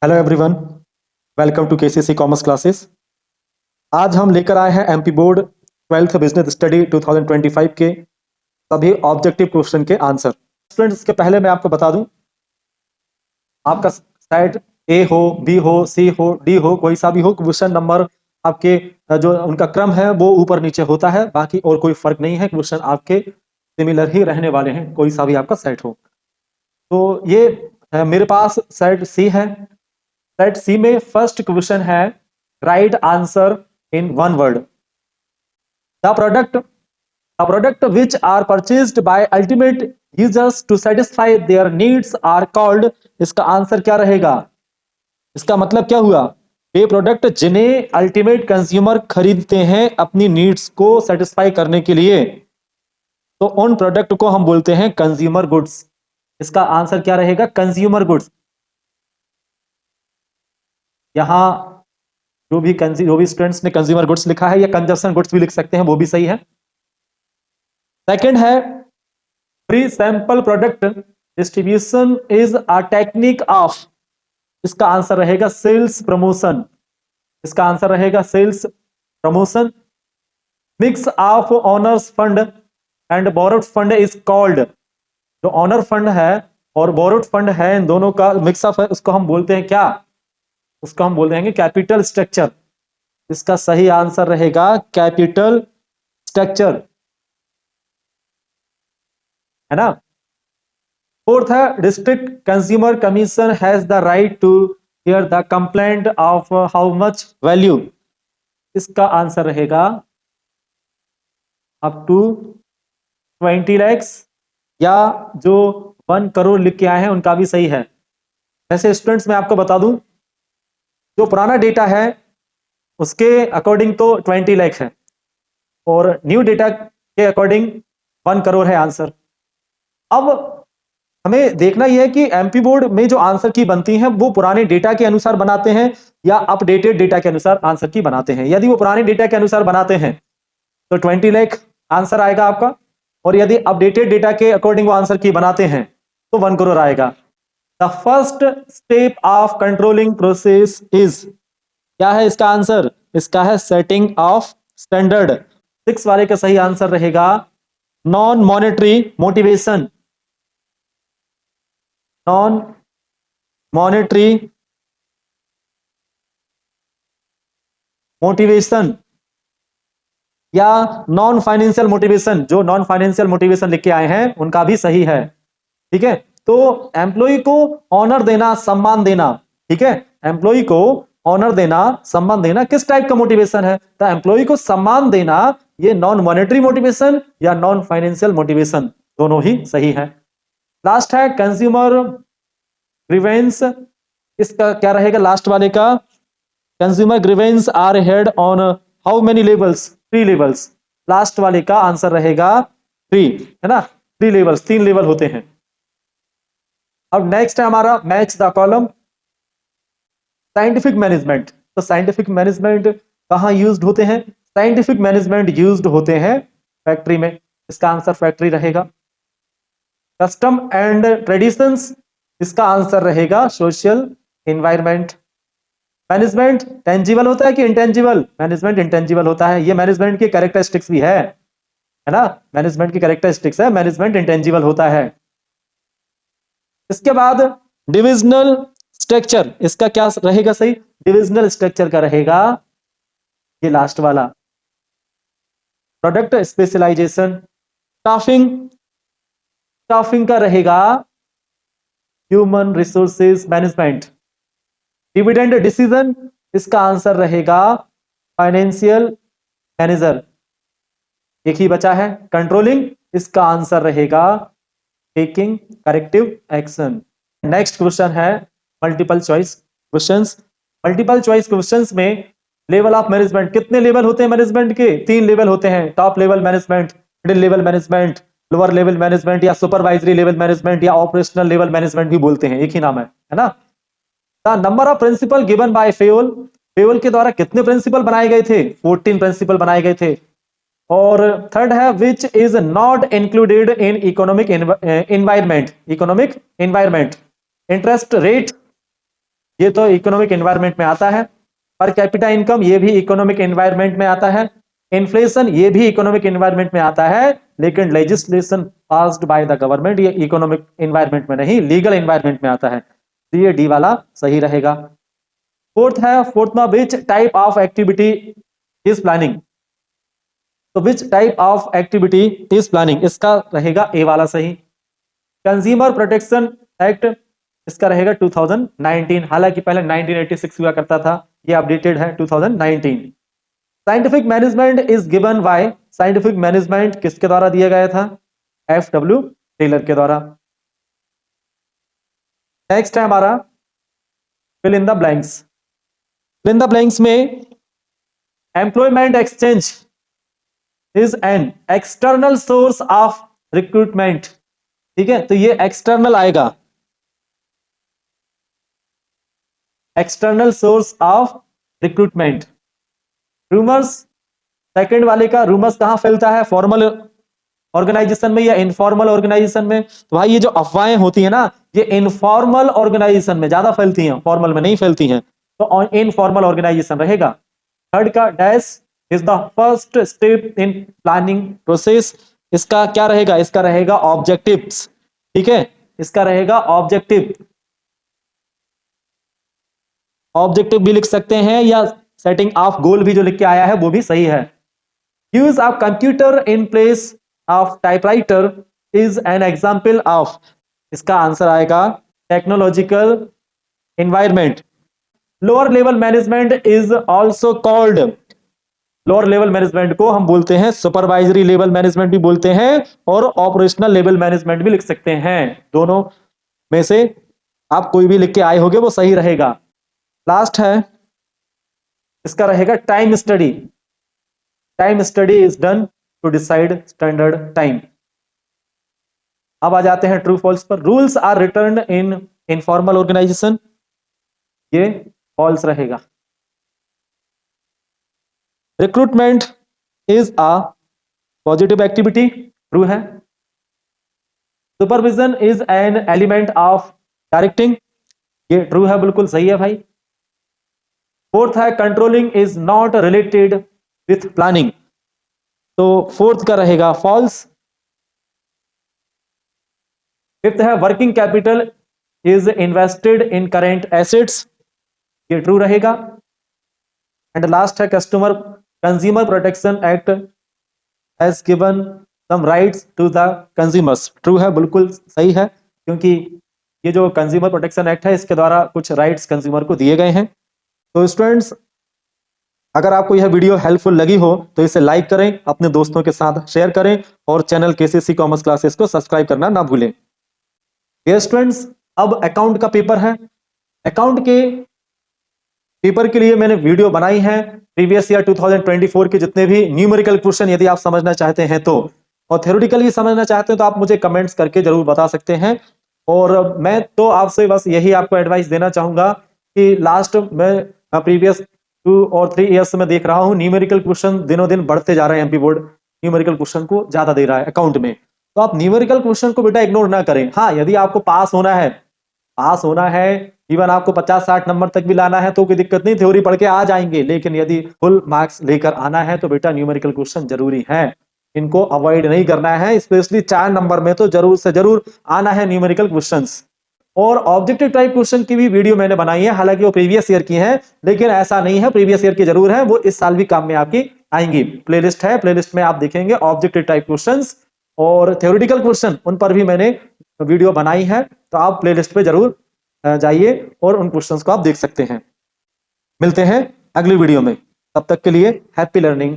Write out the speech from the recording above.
Hello everyone, welcome to KCC commerce classes. आज हम लेकर आए हैं MP board 12th business study 2025 के सभी ऑब्जेक्टिव क्वेश्चन के आंसर। स्टूडेंट्स, इसके पहले मैं आपको बता दूं, आपका साइड ए हो, बी हो, सी हो, डी हो, कोई सा भी हो, क्वेश्चन नंबर आपके जो उनका क्रम है वो ऊपर नीचे होता है, बाकी और कोई फर्क नहीं है। क्वेश्चन आपके सिमिलर ही रहने वाले हैं, कोई सा भी आपका सेट हो। तो ये मेरे पास सेट सी है। सेट सी में फर्स्ट क्वेश्चन है, right answer in one word. The product which are purchased by ultimate users to satisfy their needs are called. इसका आंसर क्या रहेगा? इसका मतलब क्या हुआ? वे प्रोडक्ट जिन्हें अल्टीमेट कंज्यूमर खरीदते हैं अपनी नीड्स को सेटिस्फाई करने के लिए, तो उन प्रोडक्ट को हम बोलते हैं कंज्यूमर गुड्स। इसका आंसर क्या रहेगा? Consumer goods. यहां जो भी स्टूडेंट्स ने कंज्यूमर गुड्स लिखा है या कंजप्शन गुड्स भी लिख सकते हैं, वो भी सही है। सेकंड है, free sample product distribution is a technique of. इसका आंसर रहेगा सेल्स प्रमोशन। इसका आंसर रहेगा sales promotion. Mix of owners fund and borrowed fund is called. जो ऑनर फंड है और बोरोड फंड है, इन दोनों का मिक्सअप है, उसको हम बोलते हैं क्या? उसको हम बोलते हैं कैपिटल स्ट्रक्चर। इसका सही आंसर रहेगा कैपिटल स्ट्रक्चर, है ना। फोर्थ है, district consumer commission has the right to hear the complaint of how much value. इसका आंसर रहेगा अप टू 20 लैक्स, या जो 1 करोड़ लिख के आए हैं उनका भी सही है। वैसे स्टूडेंट्स, मैं आपको बता दूं, जो पुराना डेटा है उसके अकॉर्डिंग तो 20 लाख है, और न्यू डेटा के अकॉर्डिंग 1 करोड़ है आंसर। अब हमें देखना यह है कि एमपी बोर्ड में जो आंसर की बनती हैं वो पुराने डेटा के अनुसार बनाते हैं या अपडेटेड डेटा के अनुसार आंसर की बनाते हैं। यदि वो पुराने डेटा के अनुसार बनाते हैं तो 20 लाख आंसर आएगा आपका, और यदि अपडेटेड डेटा के अकॉर्डिंग वो आंसर की बनाते हैं तो 1 करोड़ आएगा। The first step of controlling process is, क्या है इसका आंसर? इसका है सेटिंग ऑफ स्टैंडर्ड। 6 वाले का सही आंसर रहेगा non monetary motivation. Non monetary motivation या नॉन फाइनेंशियल मोटिवेशन। जो नॉन फाइनेंशियल मोटिवेशन लिख के आए हैं उनका भी सही है। ठीक है, तो एम्प्लॉय को ऑनर देना, सम्मान देना। ठीक है, एम्प्लॉय को ऑनर देना, सम्मान देना किस टाइप का मोटिवेशन है? तो एम्प्लॉय को सम्मान देना, ये नॉन मॉनेटरी मोटिवेशन या नॉन फाइनेंशियल मोटिवेशन, दोनों ही सही है। लास्ट है कंज्यूमर ग्रीवेंस। इसका क्या रहेगा लास्ट वाले का? Consumer grievance are head on how many levels? 3 levels. Last वाले का आंसर रहेगा 3, है ना। 3 लेवल्स, 3 लेवल होते हैं। अब नेक्स्ट है हमारा match the column. Scientific management. तो साइंटिफिक मैनेजमेंट कहां यूज्ड होते हैं? साइंटिफिक मैनेजमेंट यूज्ड होते हैं फैक्ट्री में। इसका आंसर फैक्ट्री रहेगा। कस्टम एंड ट्रेडिशंस, इसका आंसर रहेगा सोशल एनवायरनमेंट। मैनेजमेंट टेंजिबल होता है कि इंटेंजिबल? मैनेजमेंट इंटेंजिबल होता है। ये मैनेजमेंट की कैरेक्टरिस्टिक्स भी है ना। मैनेजमेंट की कैरेक्टरिस्टिक्स है, मैनेजमेंट इंटेंजिबल होता है। इसके बाद डिविजनल स्ट्रक्चर, इसका क्या रहेगा सही? डिविजनल स्ट्रक्चर का रहेगा ये लास्ट वाला। Product specialisation. स्टाफिंग, स्टाफिंग का रहेगा human resources management. Dividend decision, इसका आंसर रहेगा फाइनेंशियल मैनेजर। एक ही बचा है कंट्रोलिंग, इसका आंसर रहेगा taking corrective action. Next question है multiple choice questions. Multiple choice questions में लेवल ऑफ मैनेजमेंट, कितने लेवल होते हैं मैनेजमेंट के? 3 लेवल होते हैं। Top level management, middle level management, lower level management, या सुपरवाइजरी लेवल मैनेजमेंट, या ऑपरेशनल लेवल मैनेजमेंट भी बोलते हैं, एक ही नाम है ना। The number of principle given by Fayol. Fayol के द्वारा कितने प्रिंसिपल बनाए गए थे? 14 प्रिंसिपल बनाए गए थे। और थर्ड है which is not included in economic environment. Economic environment, interest rate, ये तो इकोनॉमिक एनवायरनमेंट में आता है। पर कैपिटा इनकम ये भी इकोनॉमिक एनवायरनमेंट में आता है। इन्फ्लेशन ये भी इकोनॉमिक एनवायरनमेंट में आता है, लेकिन legislation passed by the government ये इकोनॉमिक एनवायरनमेंट में नहीं, लीगल एनवायरनमेंट में आता है। तो ये डी वाला सही रहेगा। फोर्थ है, फोर्थ में which type of activity is planning. तो which type of activity is planning, इसका रहेगा ए वाला सही। कंज्यूमर प्रोटेक्शन एक्ट इसका रहेगा 2019, हालांकि पहले 1986 हुआ करता था, ये अपडेटेड है 2019। Scientific management is given by, scientific management किसके द्वारा दिया गया था? FW टेलर के द्वारा। नेक्स्ट है हमारा fill in the blanks. Fill in the blanks में employment exchange is an external source of recruitment. ठीक है, तो ये एक्सटर्नल आएगा, external source of recruitment. Rumours, second वाले का रूमर्स कहां फैलता है? फॉर्मल ऑर्गेनाइजेशन में या इनफॉर्मल ऑर्गेनाइजेशन में? तो भाई ये जो अफवाहें होती है ना, ये इनफॉर्मल ऑर्गेनाइजेशन में ज्यादा फैलती हैं, फॉर्मल में नहीं फैलती हैं, तो इनफॉर्मल ऑर्गेनाइजेशन रहेगा। थर्ड का dash is the first step in planning process, इसका क्या रहेगा? इसका रहेगा ऑब्जेक्टिव्स। ठीक है, इसका रहेगा ऑब्जेक्टिव, ऑब्जेक्टिव भी लिख सकते हैं, या सेटिंग ऑफ गोल भी जो लिख के आया है वो भी सही है। Use of computer in place of typewriter is an example of, इसका आंसर आएगा technological environment. Lower level management is also called, lower level management को हम बोलते हैं सुपरवाइजरी लेवल मैनेजमेंट भी बोलते हैं, और ऑपरेशनल लेवल मैनेजमेंट भी लिख सकते हैं। दोनों में से आप कोई भी लिख के आए होगे वो सही रहेगा। लास्ट है, इसका रहेगा time study. Time study is done to decide standard time. अब आ जाते हैं ट्रू फॉल्स पर। Rules are written in informal organisation, ये फॉल्स रहेगा। Recruitment is a positive activity, true है। Supervision is an element of directing, ये true है, बिल्कुल सही है भाई। फोर्थ है controlling is not related with planning, तो फोर्थ का रहेगा फॉल्स। फिफ्थ है working capital is invested in current assets, ये ट्रू रहेगा। एंड लास्ट है customer consumer protection act has given some rights to the consumers, true है, बिल्कुल सही है, क्योंकि ये जो कंज्यूमर प्रोटेक्शन एक्ट है इसके द्वारा कुछ राइट्स कंज्यूमर को दिए गए हैं। तो स्टूडेंट्स, अगर आपको यह वीडियो हेल्पफुल लगी हो तो इसे लाइक करें, अपने दोस्तों के साथ शेयर करें, और चैनल केसीसी कॉमर्स क्लासेस को सब्सक्राइब करना ना भूलें। डियर स्टूडेंट्स, अब अकाउंट का पेपर है। अकाउंट के पेपर के लिए मैंने वीडियो बनाई है प्रीवियस ईयर 2024 के जितने भी न्यूमेरिकल क्वेश्चन यदि आप समझना चाहते हैं तो, और थ्योरेटिकली समझना चाहते हैं तो आप मुझे कमेंट्स करके जरूर बता सकते हैं। और मैं तो आपसे बस यही आपको एडवाइस देना चाहूंगा कि लास्ट में प्रीवियस 2 और 3 ईयर्स में देख रहा हूं न्यूमेरिकल क्वेश्चन दिनों दिन बढ़ते जा रहे हैं, एमपी बोर्ड न्यूमेरिकल क्वेश्चन को ज्यादा दे रहा है अकाउंट में। तो आप न्यूमेरिकल क्वेश्चन को बेटा इग्नोर ना करें। हाँ, यदि आपको पास होना है, पास होना है, इवन आपको 50-60 नंबर तक भी लाना है तो कोई दिक्कत नहीं, थ्योरी पढ़ के आ जाएंगे, लेकिन यदि फुल मार्क्स लेकर आना है तो बेटा न्यूमेरिकल क्वेश्चन जरूरी है, इनको अवॉइड नहीं करना है। स्पेशली 4 नंबर में तो जरूर से जरूर आना है न्यूमेरिकल क्वेश्चंस। और ऑब्जेक्टिव टाइप क्वेश्चन की भी वीडियो मैंने बनाई है, हालांकि वो प्रीवियस ईयर की है, लेकिन ऐसा नहीं है, प्रीवियस ईयर की जरूर है, वो इस साल भी काम में आपकी आएंगी। प्लेलिस्ट है, प्लेलिस्ट में आप देखेंगे ऑब्जेक्टिव टाइप क्वेश्चंस और थ्योरेटिकल क्वेश्चन, उन पर भी मैंने वीडियो बनाई है, तो आप प्लेलिस्ट पे जरूर जाइए और उन क्वेश्चंस को आप देख सकते हैं। मिलते हैं अगली वीडियो में, तब तक के लिए हैप्पी लर्निंग।